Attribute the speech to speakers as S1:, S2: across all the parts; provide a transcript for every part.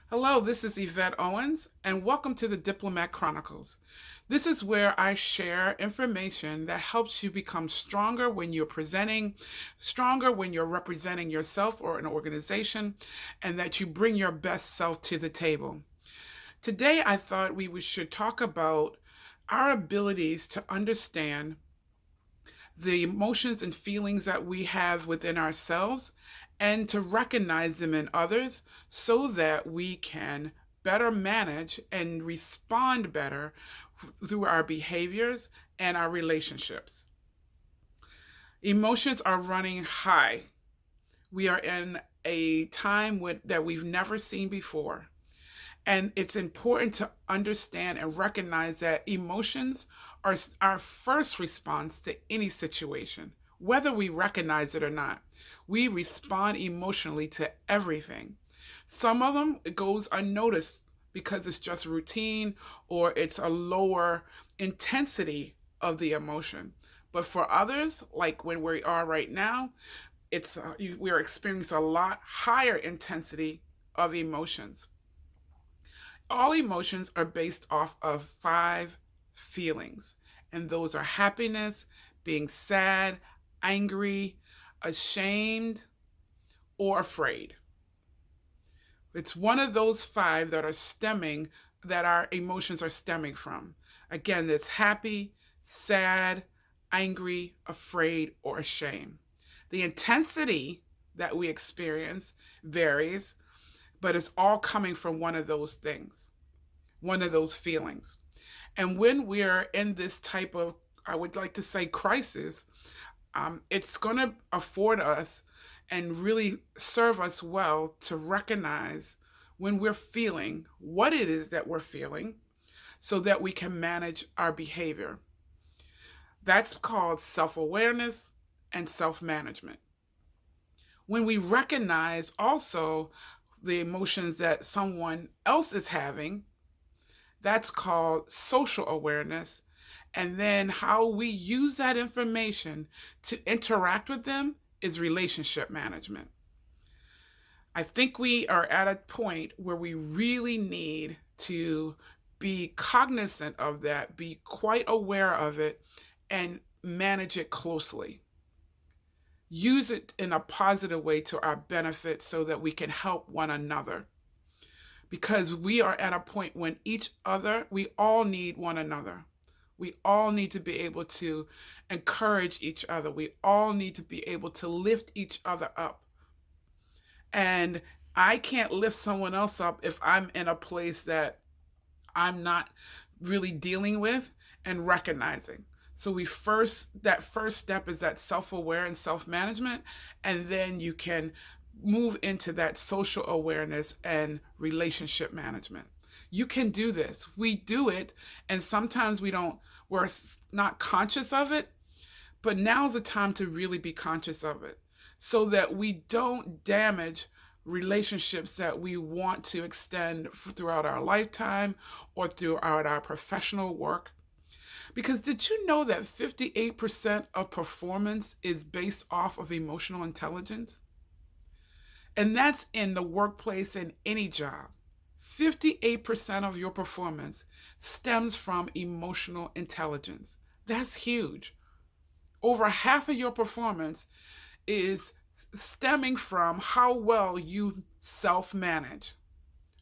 S1: Hello, this is Yvette Owens, and welcome to the Diplomat Chronicles. This is where I share information that helps you become stronger when you're presenting, stronger when you're representing yourself or an organization, and that you bring your best self to the table. Today, I thought should talk about our abilities to understand the emotions and feelings that we have within ourselves and to recognize them in others so that we can better manage and respond better through our behaviors and our relationships. Emotions are running high. We are in a time that we've never seen before. And it's important to understand and recognize that emotions are our first response to any situation, whether we recognize it or not. We respond emotionally to everything. Some of them it goes unnoticed because it's just routine or it's a lower intensity of the emotion. But for others, like when we are right now, we are experiencing a lot higher intensity of emotions. All emotions are based off of five feelings, and those are happiness, being sad, angry, ashamed, or afraid. It's one of those five that our emotions are stemming from. Again, it's happy, sad, angry, afraid, or ashamed. The intensity that we experience varies, but it's all coming from one of those things, one of those feelings. And when we're in this type of, I would like to say, crisis, it's going to afford us and really serve us well to recognize when we're feeling what it is that we're feeling so that we can manage our behavior. That's called self awareness and self management. When we recognize also the emotions that someone else is having, that's called social awareness. And then how we use that information to interact with them is relationship management. I think we are at a point where we really need to be cognizant of that, be quite aware of it, and manage it closely. Use it in a positive way to our benefit so that we can help one another. Because we are at a point when we all need one another. We all need to be able to encourage each other. We all need to be able to lift each other up. And I can't lift someone else up if I'm in a place that I'm not really dealing with and recognizing. So that first step is that self-aware and self-management, and then you can move into that social awareness and relationship management. You can do this. We do it, and sometimes we're not conscious of it, but now's the time to really be conscious of it so that we don't damage relationships that we want to extend throughout our lifetime or throughout our professional work. Because did you know that 58% of performance is based off of emotional intelligence? And that's in the workplace in any job. 58% of your performance stems from emotional intelligence. That's huge. Over half of your performance is stemming from how well you self manage,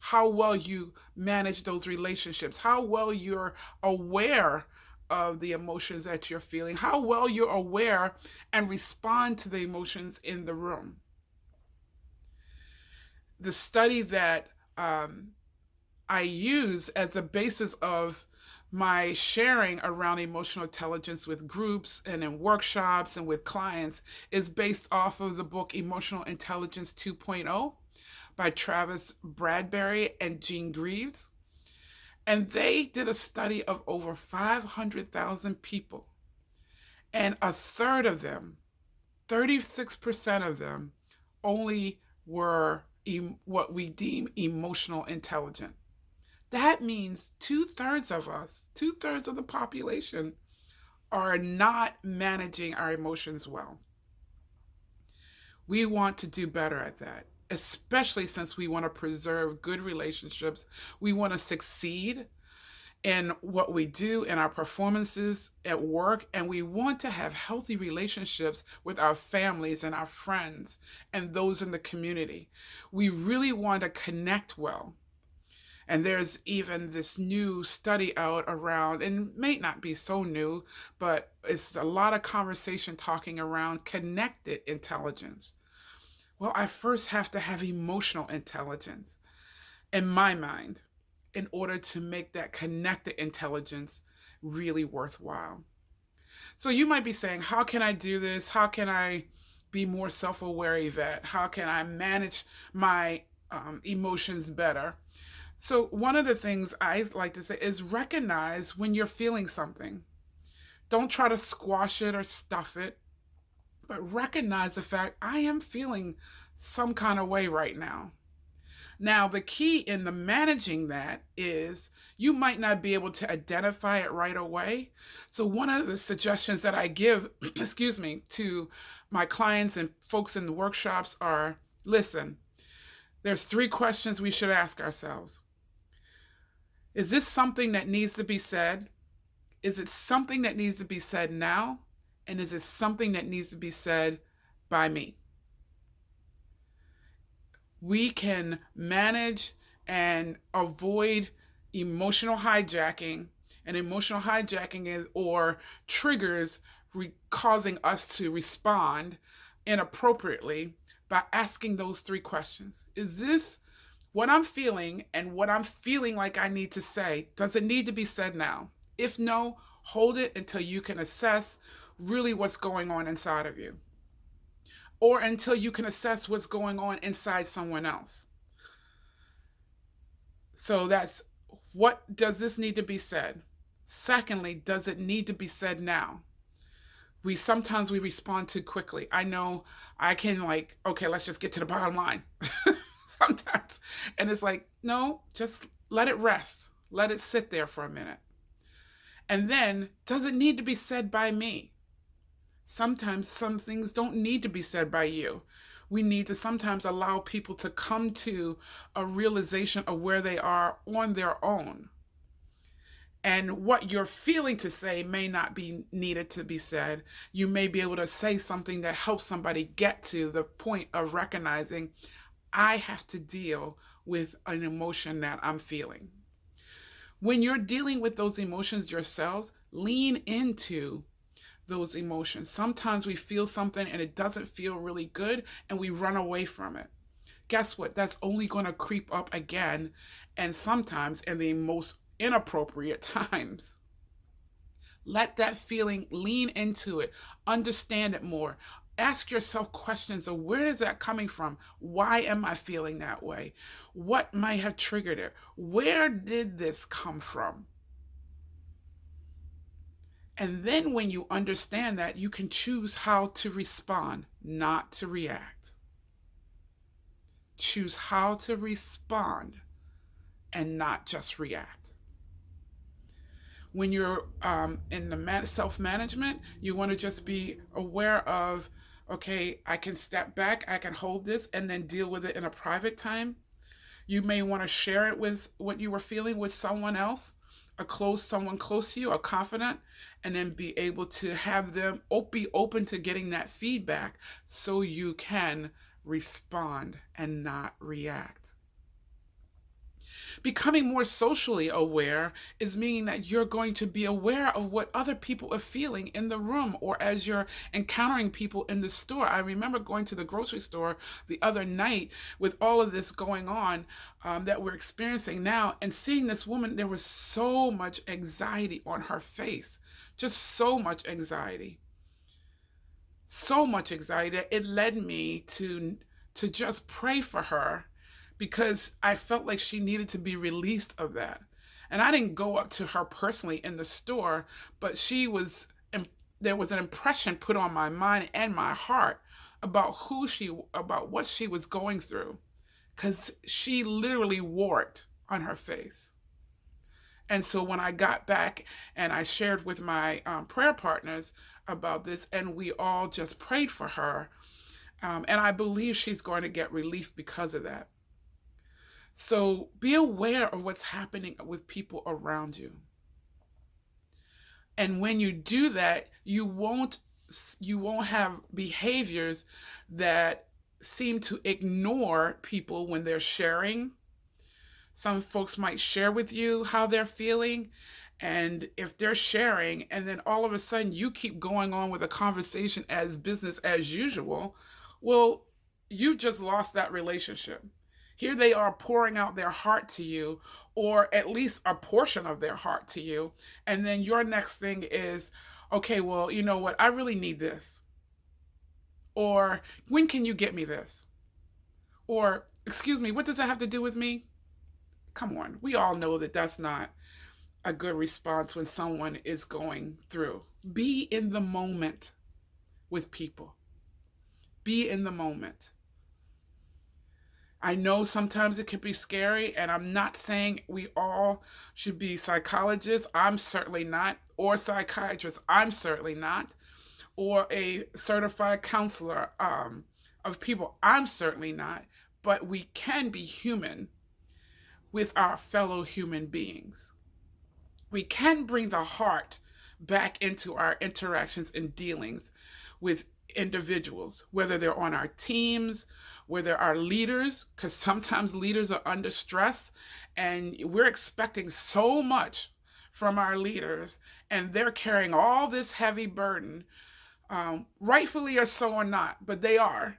S1: how well you manage those relationships, how well you're aware of the emotions that you're feeling, how well you're aware and respond to the emotions in the room. The study that I use as a basis of my sharing around emotional intelligence with groups and in workshops and with clients is based off of the book Emotional Intelligence 2.0 by Travis Bradberry and Gene Greaves. And they did a study of over 500,000 people. And a third of them, 36% of them, only were what we deem emotional intelligent. That means two-thirds of us, two-thirds of the population, are not managing our emotions well. We want to do better at that. especially since we want to preserve good relationships. We want to succeed in what we do, in our performances at work, and we want to have healthy relationships with our families and our friends and those in the community. We really want to connect well. And there's even this new study out around, and it may not be so new, but it's a lot of conversation talking around connected intelligence. Well, I first have to have emotional intelligence in my mind in order to make that connected intelligence really worthwhile. So you might be saying, how can I do this? How can I be more self aware, Yvette? How can I manage my emotions better? So, one of the things I like to say is recognize when you're feeling something. Don't try to squash it or stuff it, but recognize the fact I am feeling some kind of way right now. Now, the key in the managing that is you might not be able to identify it right away. So, one of the suggestions that I give, excuse me, to my clients and folks in the workshops are listen, there's 3 questions we should ask ourselves. Is this something that needs to be said? Is it something that needs to be said now? And is it something that needs to be said by me? We can manage and avoid emotional hijacking, and emotional hijacking is or triggers causing us to respond inappropriately by asking those 3 questions. Is this what I'm feeling, and what I'm feeling like I need to say, does it need to be said now? If no, hold it until you can assess really what's going on inside of you, or until you can assess what's going on inside someone else. So that's, what does this need to be said? Secondly, does it need to be said now? Sometimes we respond too quickly. I know I can okay, let's just get to the bottom line. Sometimes. And it's like, no, just let it rest. Let it sit there for a minute. And then, does it need to be said by me? Sometimes some things don't need to be said by you. We need to sometimes allow people to come to a realization of where they are on their own. And what you're feeling to say may not be needed to be said. You may be able to say something that helps somebody get to the point of recognizing, I have to deal with an emotion that I'm feeling. When you're dealing with those emotions yourselves, lean into those emotions. Sometimes we feel something and it doesn't feel really good and we run away from it. Guess what? That's only going to creep up again, and sometimes in the most inappropriate times. Let that feeling, lean into it, understand it more. Ask yourself questions of where is that coming from? Why am I feeling that way? What might have triggered it? Where did this come from? And then when you understand that, you can choose how to respond, not to react. Choose how to respond and not just react. When you're in the self-management, you want to just be aware of, okay, I can step back, I can hold this, and then deal with it in a private time. You may want to share it with what you were feeling with someone else, someone close to you, a confidant, and then be able to have them be open to getting that feedback so you can respond and not react. Becoming more socially aware is meaning that you're going to be aware of what other people are feeling in the room or as you're encountering people in the store. I remember going to the grocery store the other night with all of this going on that we're experiencing now, and seeing this woman, there was so much anxiety on her face, just so much anxiety. So much anxiety that it led me to just pray for her, because I felt like she needed to be released of that. And I didn't go up to her personally in the store, but there was an impression put on my mind and my heart about about what she was going through, because she literally wore it on her face. And so when I got back and I shared with my prayer partners about this, and we all just prayed for her, And I believe she's going to get relief because of that. So be aware of what's happening with people around you. And when you do that, you won't have behaviors that seem to ignore people when they're sharing. Some folks might share with you how they're feeling. And if they're sharing, and then all of a sudden you keep going on with a conversation as business as usual, well, you've just lost that relationship. Here they are pouring out their heart to you, or at least a portion of their heart to you. And then your next thing is, okay, well, you know what? I really need this. Or when can you get me this? Or, excuse me, what does that have to do with me? Come on. We all know that that's not a good response when someone is going through. Be in the moment with people. Be in the moment. I know sometimes it can be scary, and I'm not saying we all should be psychologists. I'm certainly not, or psychiatrists. I'm certainly not, or a certified counselor of people. I'm certainly not. But we can be human with our fellow human beings. We can bring the heart back into our interactions and dealings with individuals, whether they're on our teams, whether our leaders, because sometimes leaders are under stress and we're expecting so much from our leaders and they're carrying all this heavy burden, rightfully or so or not, but they are.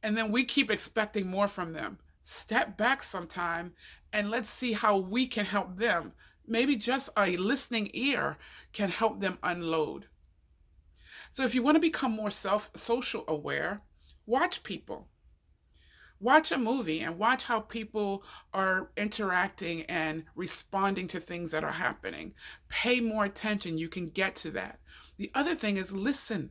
S1: And then we keep expecting more from them. Step back sometime and let's see how we can help them. Maybe just a listening ear can help them unload. So if you want to become more social aware, watch people. Watch a movie and watch how people are interacting and responding to things that are happening. Pay more attention. You can get to that. The other thing is listen,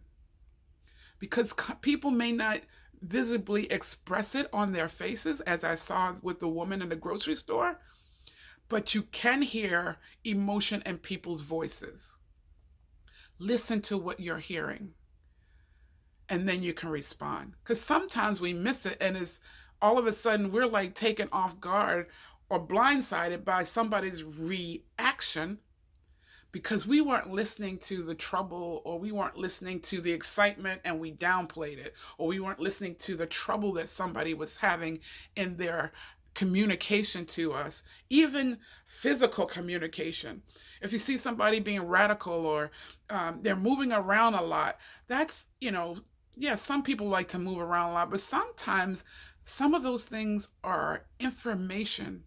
S1: because people may not visibly express it on their faces, as I saw with the woman in the grocery store, but you can hear emotion in people's voices. Listen to what you're hearing, and then you can respond. Because sometimes we miss it, and it's all of a sudden we're like taken off guard or blindsided by somebody's reaction because we weren't listening to the trouble, or we weren't listening to the excitement and we downplayed it, or we weren't listening to the trouble that somebody was having in their communication to us, even physical communication. If you see somebody being radical, or they're moving around a lot, that's, yeah, some people like to move around a lot, but sometimes some of those things are information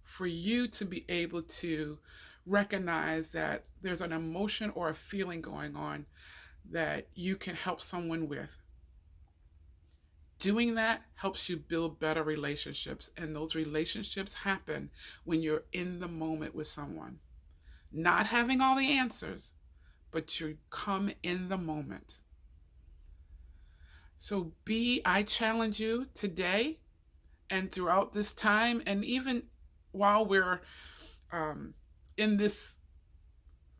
S1: for you to be able to recognize that there's an emotion or a feeling going on that you can help someone with. Doing that helps you build better relationships, and those relationships happen when you're in the moment with someone. Not having all the answers, but you come in the moment. So I challenge you today and throughout this time, and even while we're in this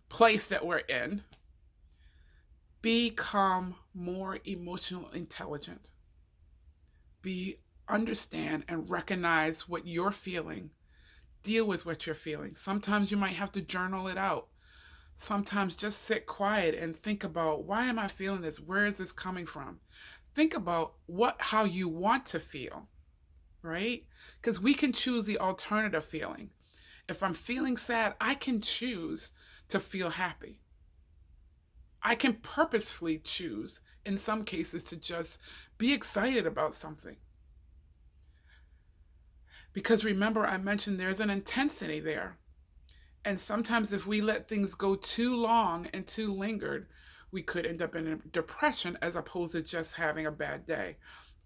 S1: place that we're in, become more emotional intelligent. Understand and recognize what you're feeling. Deal with what you're feeling. Sometimes you might have to journal it out. Sometimes just sit quiet and think about, why am I feeling this? Where is this coming from? Think about how you want to feel, right? Because we can choose the alternative feeling. If I'm feeling sad, I can choose to feel happy. I can purposefully choose, in some cases, to just be excited about something. Because remember, I mentioned there's an intensity there. And sometimes if we let things go too long and too lingered, we could end up in a depression as opposed to just having a bad day,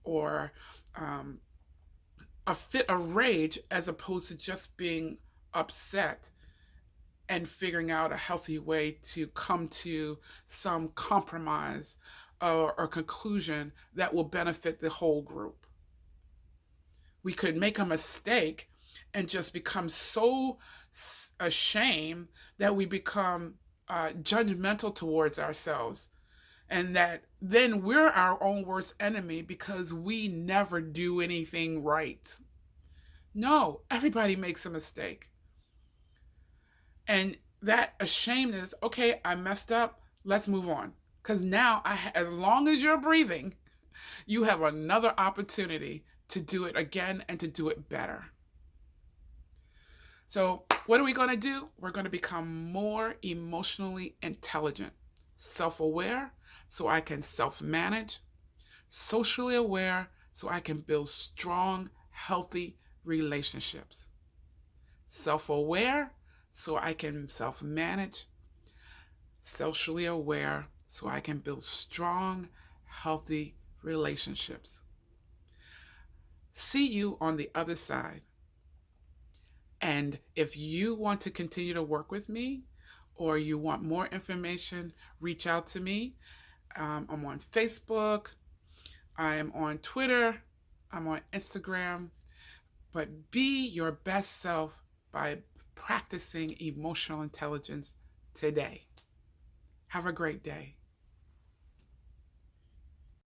S1: or a fit of rage as opposed to just being upset and figuring out a healthy way to come to some compromise or conclusion that will benefit the whole group. We could make a mistake and just become so ashamed that we become judgmental towards ourselves. And that then we're our own worst enemy because we never do anything right. No, everybody makes a mistake. And that ashamedness, okay, I messed up, let's move on. Because now, as long as you're breathing, you have another opportunity to do it again and to do it better. So, what are we going to do? We're going to become more emotionally intelligent, self aware, so I can self manage, socially aware, so I can build strong, healthy relationships, self aware, so I can self manage, socially aware, so I can build strong, healthy relationships. See you on the other side. And if you want to continue to work with me or you want more information, reach out to me. I'm on Facebook, I'm on Twitter, I'm on Instagram. But be your best self by practicing emotional intelligence today. Have a great day.